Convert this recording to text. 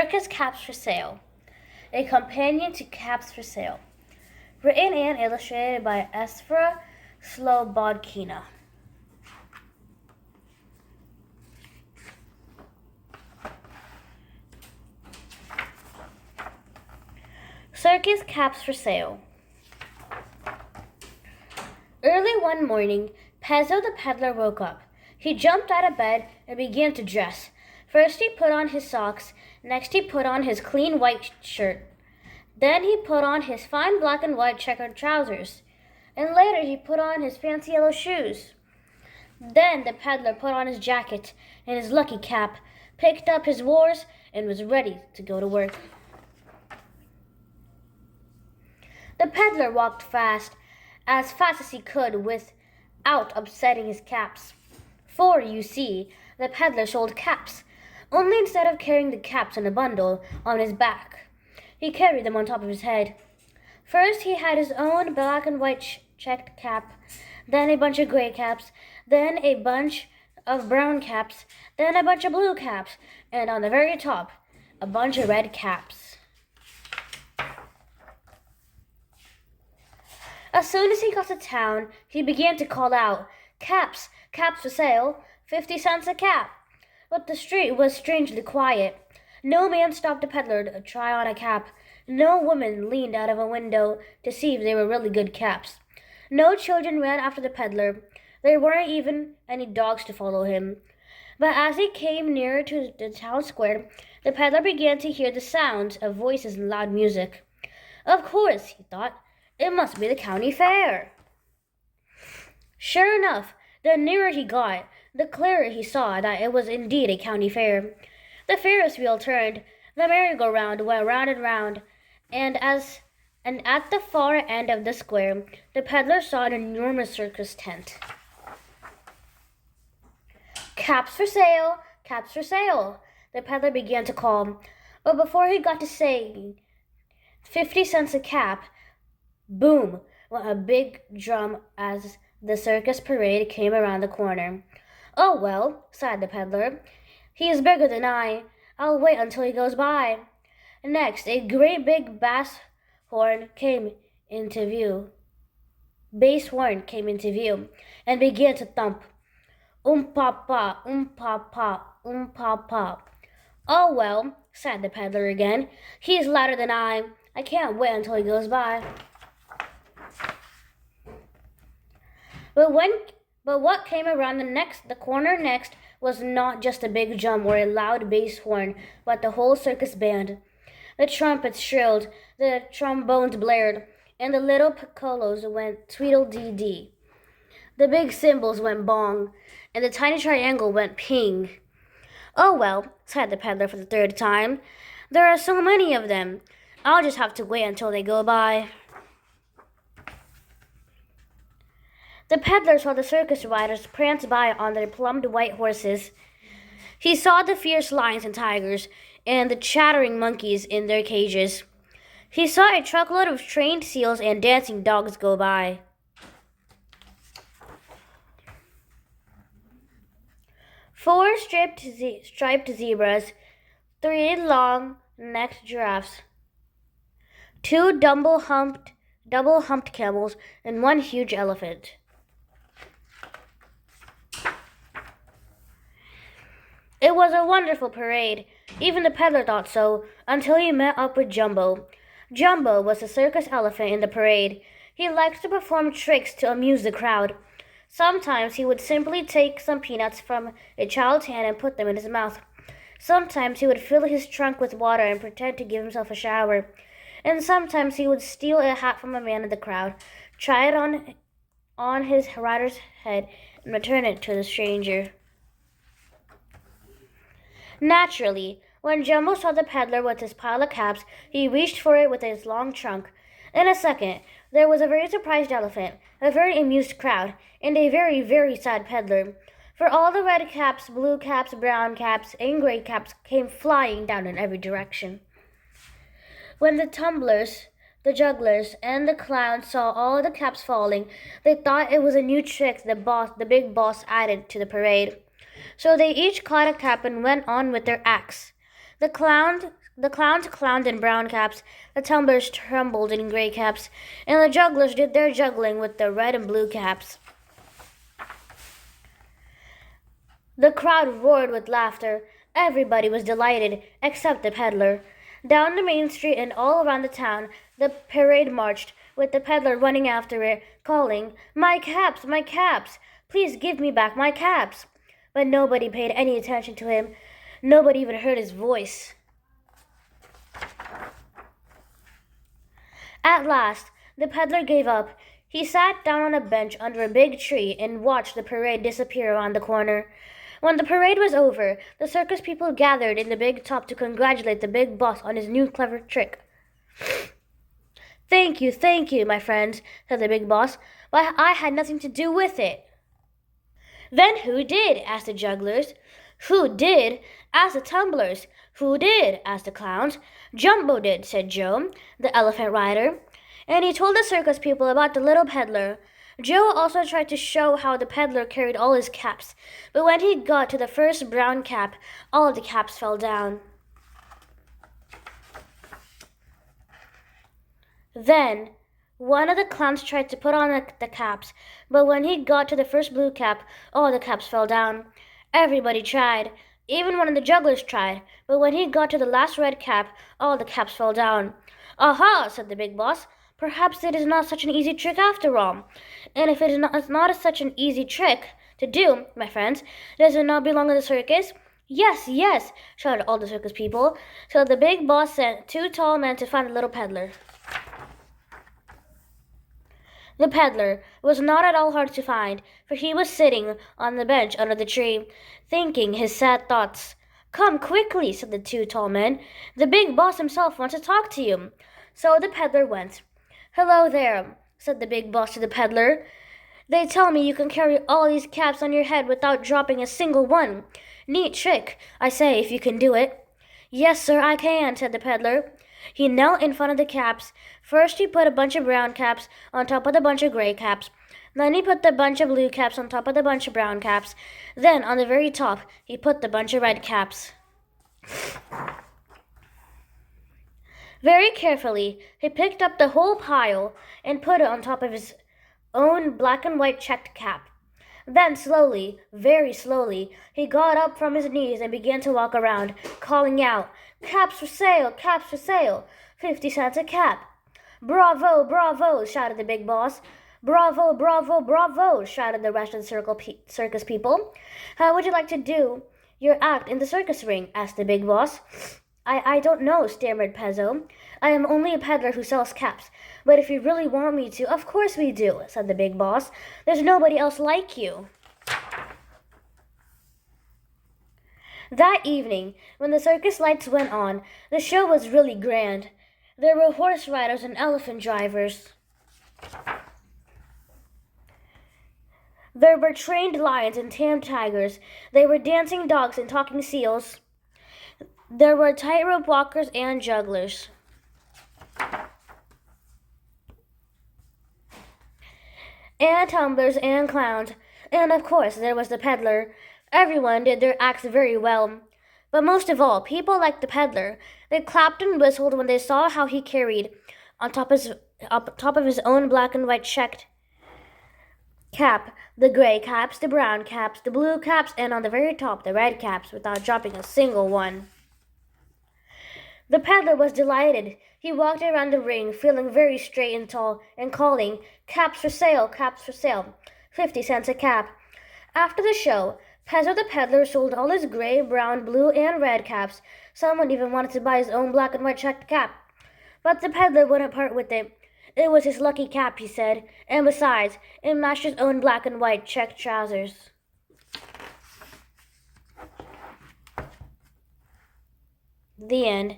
Circus Caps for Sale, a companion to Caps for Sale. Written and illustrated by Esfra Slobodkina. Circus Caps for Sale. Early one morning, Pezzo the peddler woke up. He jumped out of bed and began to dress. First he put on his socks, next he put on his clean white shirt. Then he put on his fine black and white checkered trousers, and later he put on his fancy yellow shoes. Then the peddler put on his jacket and his lucky cap, picked up his oars, and was ready to go to work. The peddler walked fast as he could without upsetting his caps. For, you see, the peddler sold caps, only instead of carrying the caps in a bundle on his back, he carried them on top of his head. First he had his own black and white checked cap, then a bunch of gray caps, then a bunch of brown caps, then a bunch of blue caps, and on the very top, a bunch of red caps. As soon as he got to town, he began to call out, "Caps! Caps for sale! 50 cents a cap!" But the street was strangely quiet. No man stopped the peddler to try on a cap. No woman leaned out of a window to see if they were really good caps. No children ran after the peddler. There weren't even any dogs to follow him. But as he came nearer to the town square, the peddler began to hear the sounds of voices and loud music. Of course, he thought, it must be the county fair. Sure enough, the nearer he got, the clearer he saw that it was indeed a county fair. The Ferris wheel turned, the merry-go-round went round and round, and at the far end of the square, the peddler saw an enormous circus tent. "Caps for sale! Caps for sale!" the peddler began to call, but before he got to saying 50 cents a cap, boom went a big drum as the circus parade came around the corner. "Oh, well," sighed the peddler, "he is bigger than I. I'll wait until he goes by." Next, a great big bass horn came into view, and began to thump. Pa, pa, pa. "Oh, well," sighed the peddler again, "he is louder than I. I can't wait until he goes by." But what came around the corner next was not just a big drum or a loud bass horn, but the whole circus band. The trumpets shrilled, the trombones blared, and the little piccolos went tweedle-dee-dee. The big cymbals went bong, and the tiny triangle went ping. "Oh, well," sighed the peddler for the third time, "there are so many of them. I'll just have to wait until they go by." The peddler saw the circus riders prance by on their plumed white horses. He saw the fierce lions and tigers and the chattering monkeys in their cages. He saw a truckload of trained seals and dancing dogs go by. Four striped zebras, 3 long-necked giraffes, 2 double-humped camels, and 1 huge elephant. It was a wonderful parade. Even the peddler thought so, until he met up with Jumbo. Jumbo was the circus elephant in the parade. He liked to perform tricks to amuse the crowd. Sometimes he would simply take some peanuts from a child's hand and put them in his mouth. Sometimes he would fill his trunk with water and pretend to give himself a shower. And sometimes he would steal a hat from a man in the crowd, try it on his rider's head, and return it to the stranger. Naturally, when Jumbo saw the peddler with his pile of caps, he reached for it with his long trunk. In a second, there was a very surprised elephant, a very amused crowd, and a very, very sad peddler. For all the red caps, blue caps, brown caps, and gray caps came flying down in every direction. When the tumblers, the jugglers, and the clowns saw all the caps falling, they thought it was a new trick the big boss added to the parade. So they each caught a cap and went on with their acts. The clowns The clowns clowned in brown caps, the tumblers trembled in gray caps, and the jugglers did their juggling with their red and blue caps. The crowd roared with laughter. Everybody was delighted, except the peddler. Down the main street and all around the town, the parade marched, with the peddler running after it, calling, "My caps, my caps! Please give me back my caps!" But nobody paid any attention to him. Nobody even heard his voice. At last, the peddler gave up. He sat down on a bench under a big tree and watched the parade disappear around the corner. When the parade was over, the circus people gathered in the big top to congratulate the big boss on his new clever trick. Thank you, my friends," said the big boss, "but I had nothing to do with it." "Then who did?" asked the jugglers. "Who did?" asked the tumblers. "Who did?" asked the clowns. "Jumbo did," said Joe, the elephant rider. And he told the circus people about the little peddler. Joe also tried to show how the peddler carried all his caps, but when he got to the first brown cap, all the caps fell down. Then one of the clowns tried to put on the caps, but when he got to the first blue cap, all the caps fell down. Everybody tried. Even one of the jugglers tried, but when he got to the last red cap, all the caps fell down. "Aha!" said the big boss. "Perhaps it is not such an easy trick after all. And if it's not such an easy trick to do, my friends, does it not belong in the circus?" "Yes, yes," shouted all the circus people. So the big boss sent 2 tall men to find the little peddler. The peddler was not at all hard to find, for he was sitting on the bench under the tree, thinking his sad thoughts. "Come quickly," said the 2 tall men. "The big boss himself wants to talk to you." So the peddler went. "Hello there," said the big boss to the peddler. "They tell me you can carry all these caps on your head without dropping a single one. Neat trick, I say, if you can do it." "Yes, sir, I can," said the peddler. He knelt in front of the caps. First he put a bunch of brown caps on top of the bunch of gray caps. Then he put the bunch of blue caps on top of the bunch of brown caps. Then on the very top he put the bunch of red caps. Very carefully, he picked up the whole pile and put it on top of his own black and white checked cap. Then slowly, very slowly, he got up from his knees and began to walk around, calling out, "Caps for sale, caps for sale, 50 cents a cap." "Bravo, bravo," shouted the big boss. "Bravo, bravo, bravo," shouted the rest of the circus people. "How would you like to do your act in the circus ring?" asked the big boss. I don't know," stammered Pezzo. "I am only a peddler who sells caps. But if you really want me to, of course we do," said the big boss. "There's nobody else like you." That evening, when the circus lights went on, the show was really grand. There were horse riders and elephant drivers. There were trained lions and tamed tigers. There were dancing dogs and talking seals. There were tightrope walkers and jugglers. And tumblers and clowns. And of course, there was the peddler. Everyone did their acts very well. But most of all, people liked the peddler. They clapped and whistled when they saw how he carried on top of his own black and white checked cap, the gray caps, the brown caps, the blue caps, and on the very top, the red caps, without dropping a single one. The peddler was delighted. He walked around the ring, feeling very straight and tall, and calling, "Caps for sale, caps for sale, 50 cents a cap." After the show, Pezzo the peddler sold all his gray, brown, blue, and red caps. Someone even wanted to buy his own black and white checked cap. But the peddler wouldn't part with it. It was his lucky cap, he said, and besides, it matched his own black and white checked trousers. The end.